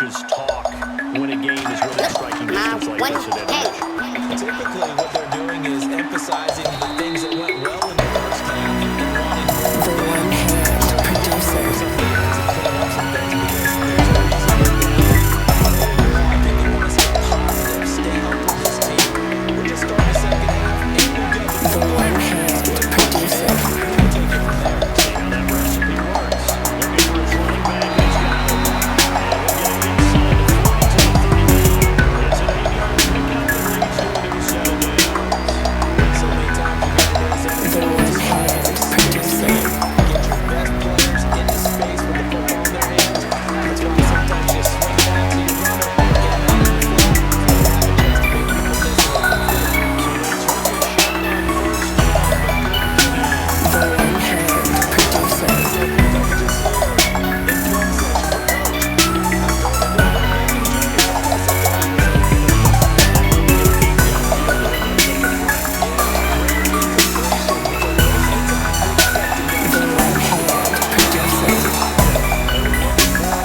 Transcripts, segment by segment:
coaches talk when a game is within striking distance like this at advantage? Typically, what they're doing is emphasizing the things that went well in the first half and wanting more. The one-hand producer. Some of the areas and clean up some things because there's no reason to do that. Overall, I think they want to stay positive, stay healthy with this team. We're just starting the second half, and we'll get the The one-hand producer. We'll take it from there. See how that recipe works. Looking for his running back. He's got it. And we'll get it inside the 42-39. It's an 8-yard pickup and leads to a new set of downs. So many times you got to raise up The one-hand producer. get your best players into space with the football in their hands. That's why sometimes you swing back to your runner and get out of the flow. You have a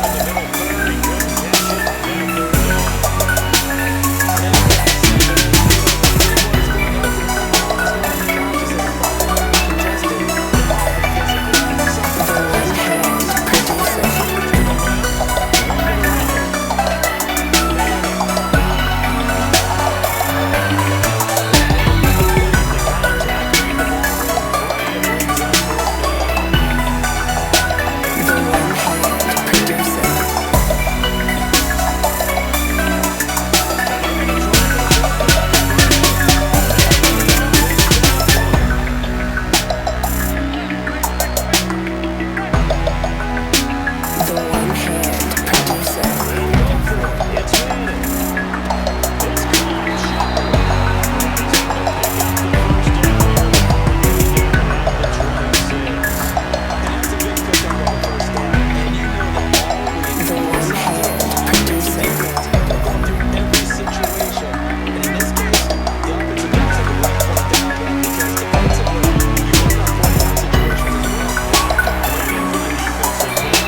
chance to make people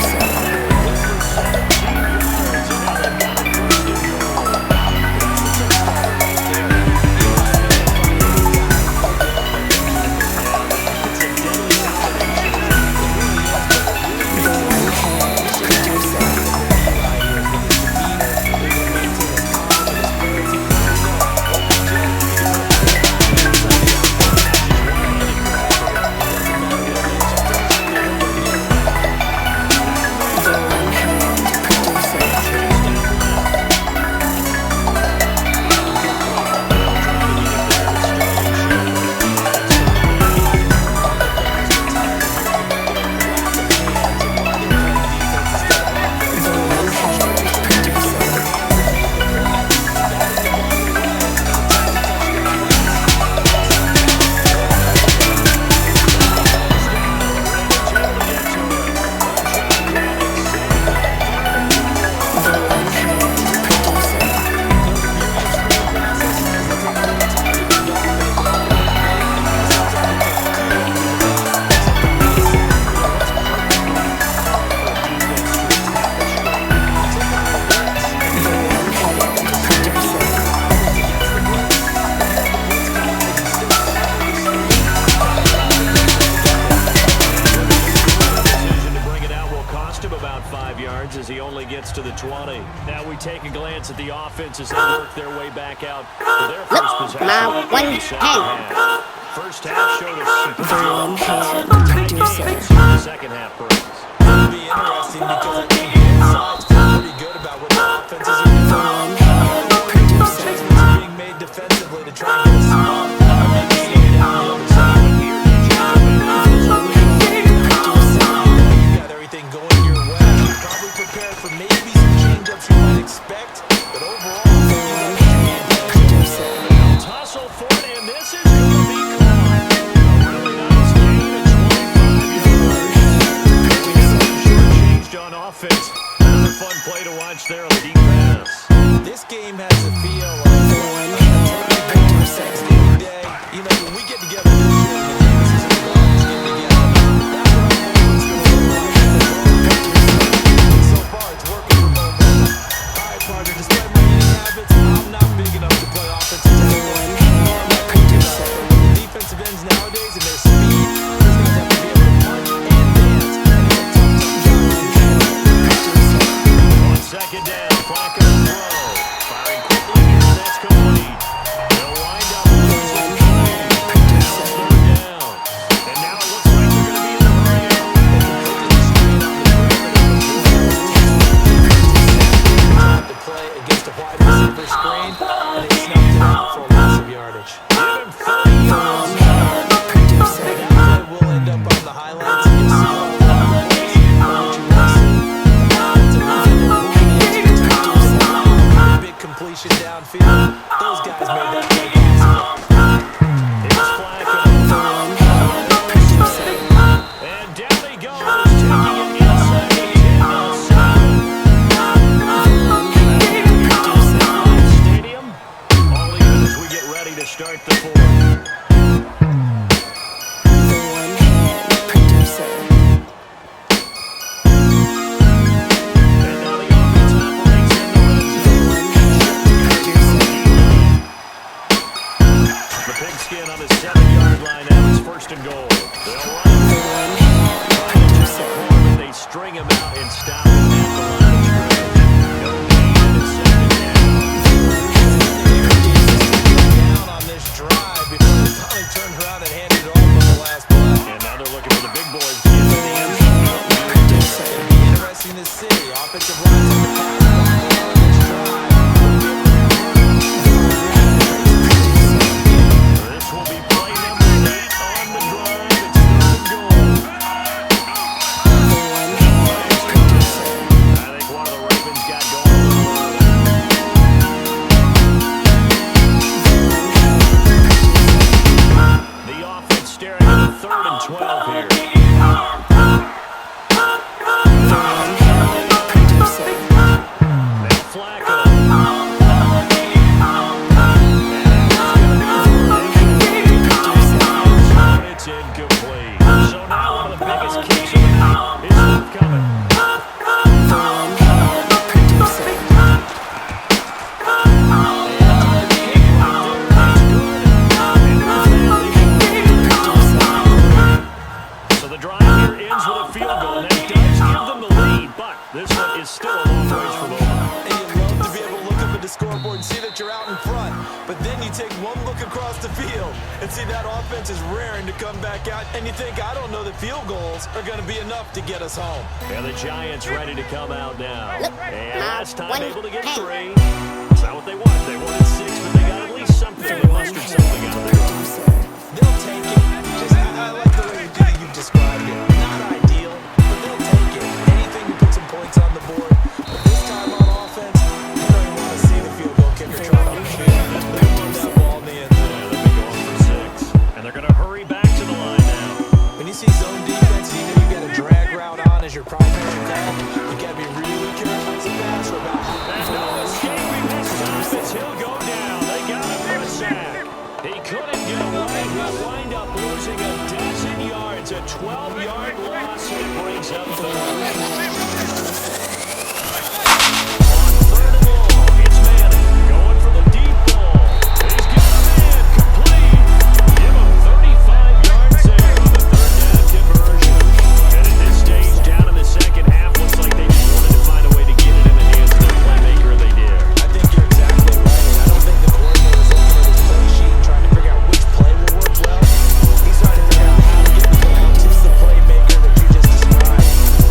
miss it. The one-hand producer. As he only gets to the 20. Now we take a glance at the offense as they work their way back out for their first possession. First half showed us some the second half brings. It'll be interesting because I think both sides feel pretty good about what the offenses are doing. Adjustments being made defensively to try and get us off. Maybe slow down the other side. You got everything going your way. Probably prepared for maybe some change-ups you might expect, but overall, tussle for it, and this is going to be caught. A really nice gain of 25 yards. inside the 10-7. Stadium, all even as we get ready to start the fourth. And now the offense operates in the red zone. The pigskin on the 7-yard line. Now it's first and goal. They'll run it. They string him out and stop him at the line of scrimmage. No gain, and it's second Down on this drive before they finally turned around and handed it off on the last play. and now they're looking for the big boys to get to the end zone. It'll be interesting to see. Offensive lines on the pass on this drive. This will be play number 8 on the drive. It's third and goal. I think one of the Ravens got going a little early. The offense staring at a 3rd and 12 here. Matt Flacco. It's incomplete. So now one of the biggest kicks of the night is forthcoming. So the drive here ends with a field goal. That does give them the lead, but this one is still a long ways from over. And you'd love to be able to look up at the scoreboard and see that you're out in front. But then you take one look across the field and see that offense is raring to come back out. And you think, I don't know that field goals are going to be enough to get us home. And the Giants ready to come out now. And last time able to get 3. It's not what they want. They wanted 6, but they got at least something. They mustered something out of their own. They'll take it. I like the way you've described it. Not ideal, but they'll take it. Anything to put some points on the board. But this time on offense, you don't even want to see the field goal kicker try on the field. They want that ball in the end zone. Yeah, they'll be going for 6. And they're going to hurry back to the line now. When you see zone defense, you know you got a drag route on as your primary call. You got to be really careful as a passer about And no escaping this time as he'll go down. They got him for a sack. He couldn't get away. He'll wind up losing a dozen yards. A 12-yard loss. It brings up third. On 3rd and long, it's Madden going for the deep ball. He's got a man complete. Give him 35 yards there on the 3rd down conversion. And at this stage, down in the second half, looks like they just wanted to find a way to get it in the hands of their playmaker, and they did. I think you're exactly right. I don't think the coordinator is looking at his play sheet and trying to figure out which play will work well. He's trying to figure out how to get the ball to the playmaker that you just described.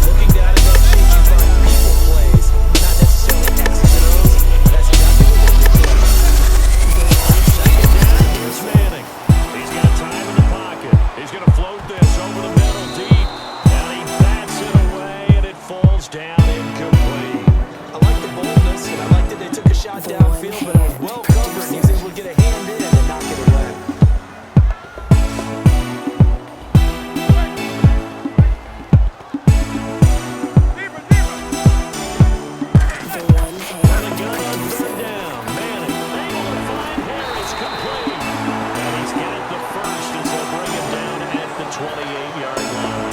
Looking down at that sheet, you find people plays, not necessarily X's and O's. That's exactly what they're doing. Second down, here's Manning. He's got time in the pocket. He's going to float this over the middle deep. And he bats it away, and it falls down incomplete. I like the boldness, and I like that they took a shot downfield, but it was well covered, and he was able to get a hand in and knock it away. And the gun on 3rd down. Manning able to find Harris complete. And he's got the first as they'll bring him down at the 28-yard line.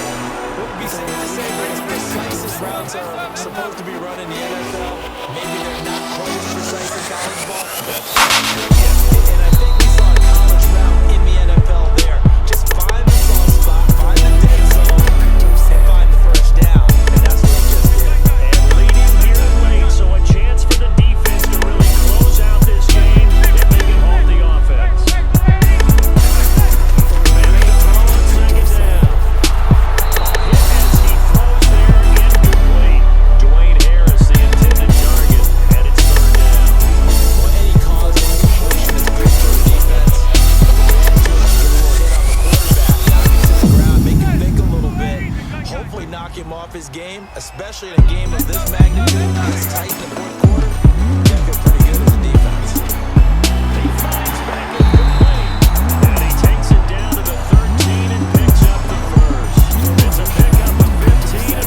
It would be safe to say that as precise as routes are supposed to be run in the NFL, maybe they're not quite as precise in college ball. And I think we saw a college route in the NFL there. Just find the soft spot, find the dead zone, and find the first down. And that's what he just did. And leading here in late, so a chance for the defense to really close out this game if they can hold the offense. Manning to throw on 2nd down. Hit as he throws there, incomplete. Dwayne Harris, the intended target, and it's 3rd down. Well, any cause, any completion is good for a defense. Get a little hit on the quarterback, knock him to the ground, make him think a little bit. Hopefully knock him off his game, especially in a game of this magnitude, this tight in the 4th quarter. You feel pretty good as a defense. He finds back incomplete. And he takes it down to the 13 and picks up the first. It's a pickup of 15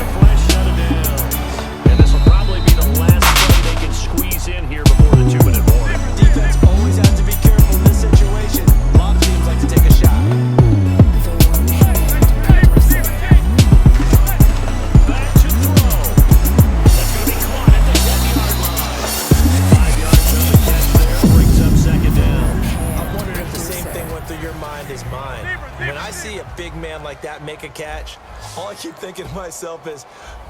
like that make a catch, all I keep thinking to myself is,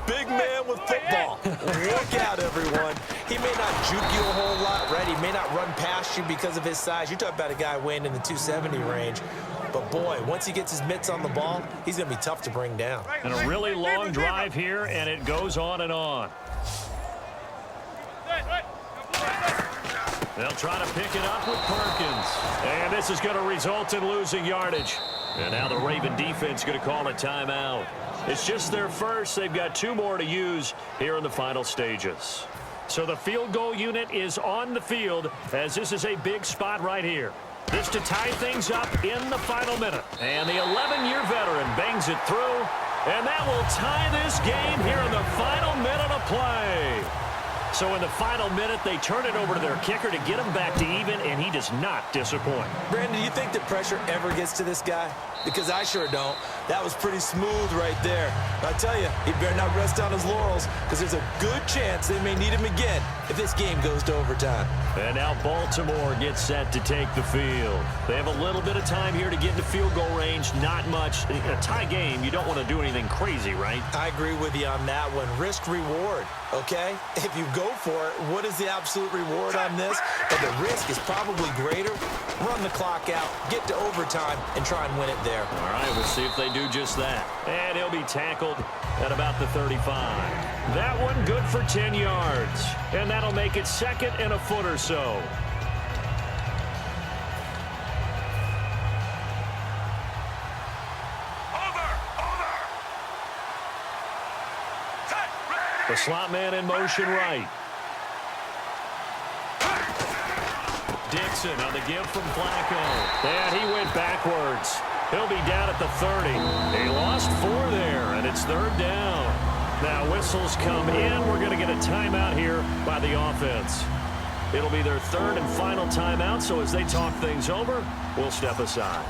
big man with football. Look out, everyone. He may not juke you a whole lot, right? He may not run past you because of his size. You're talking about a guy weighing in the 270 range. But, boy, once he gets his mitts on the ball, he's going to be tough to bring down. And a really long drive here, and it goes on and on. They'll try to pick it up with Perkins. And this is going to result in losing yardage. And now the Raven defense going to call a timeout. It's just their first. They've got 2 more to use here in the final stages. So the field goal unit is on the field, as this is a big spot right here. This to tie things up in the final minute. And the 11-year veteran bangs it through. And that will tie this game here in the final minute of play. So in the final minute, they turn it over to their kicker to get him back to even, and he does not disappoint. Brandon, do you think the pressure ever gets to this guy? Because I sure don't. That was pretty smooth right there. But I tell you, he better not rest on his laurels, because there's a good chance they may need him again if this game goes to overtime. And now Baltimore gets set to take the field. They have a little bit of time here to get into field goal range, not much. In a tie game, you don't want to do anything crazy, right? I agree with you on that one. Risk-reward, okay? If you go for it, what is the absolute reward on this? But the risk is probably greater. Run the clock out, get to overtime, and try and win it there. All right, we'll see if they do just that. And he'll be tackled at about the 35. That one good for 10 yards. And that'll make it second and a foot or so. The slot man in motion right. Dixon on the give from Flacco. And he went backwards. He'll be down at the 30. They lost 4 there, and it's 3rd down. Now whistles come in. We're going to get a timeout here by the offense. It'll be their 3rd and final timeout, so as they talk things over, we'll step aside.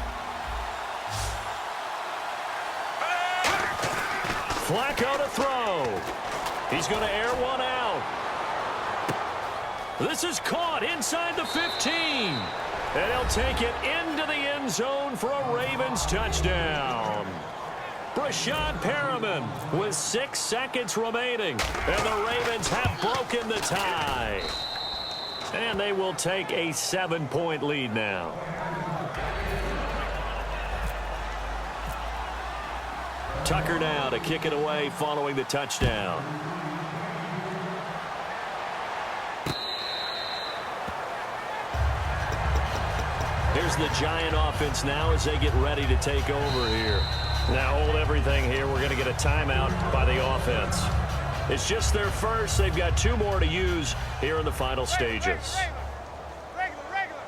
Flacco to throw. He's going to air one out. This is caught inside the 15. And he'll take it into the end zone for a Ravens touchdown. Brashad Perriman with 6 seconds remaining. And the Ravens have broken the tie. And they will take a 7-point lead now. Tucker now to kick it away following the touchdown. Here's the Giant offense now as they get ready to take over here. Now hold everything here. We're going to get a timeout by the offense. It's just their first. They've got 2 more to use here in the final stages.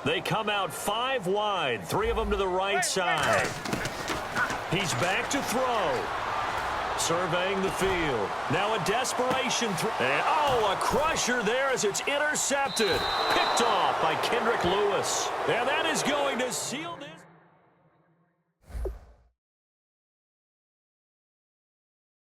They come out 5 wide, 3 of them to the right side. He's back to throw. Surveying the field. Now a desperation throw. And a crusher there as it's intercepted. Picked off by Kendrick Lewis. And that is going to seal the